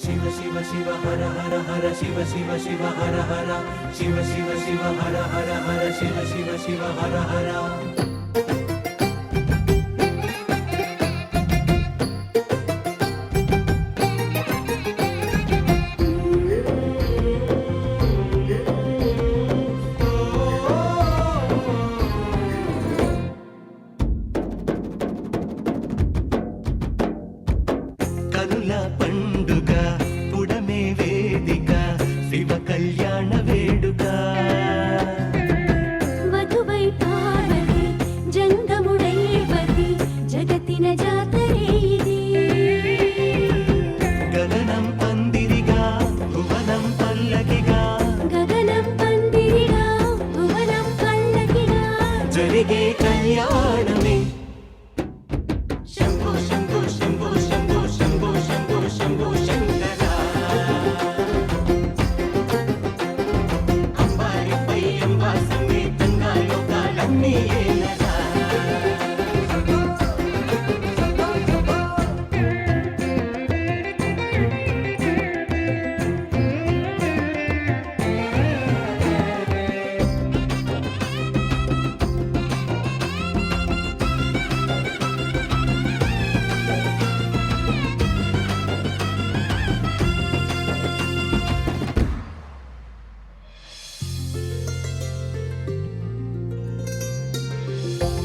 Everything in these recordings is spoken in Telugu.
శివ శివ శివ హర హర హర శివ శివ శివ హర హర శివ శివ శివ హర హర హర శివ శివ శివ హర హర. కనుల పండుగ పుడమే వేదిక శివ కళ్యాణ వేడుక. మధువై పార్వతి జంగముడైపతి జగతిన జాతరే ఇది. గగనం పందిరిగా భువనం పల్లకిగా గగనం పందిరిగా భువనం పల్లకిగా జరిగే కళ్యాణమే. శంభో శంభో శంభో శంభో శంభో శంభో శంభో శంకర. అంబారిపై అంబా సమేతంగా లోకాలన్నీ ఏలగా.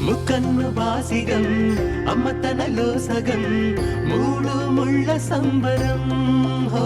ముక్కన్ను వాసిగం అమ్మ తనలో సగం మూడు ముళ్ళ సంబరం. హో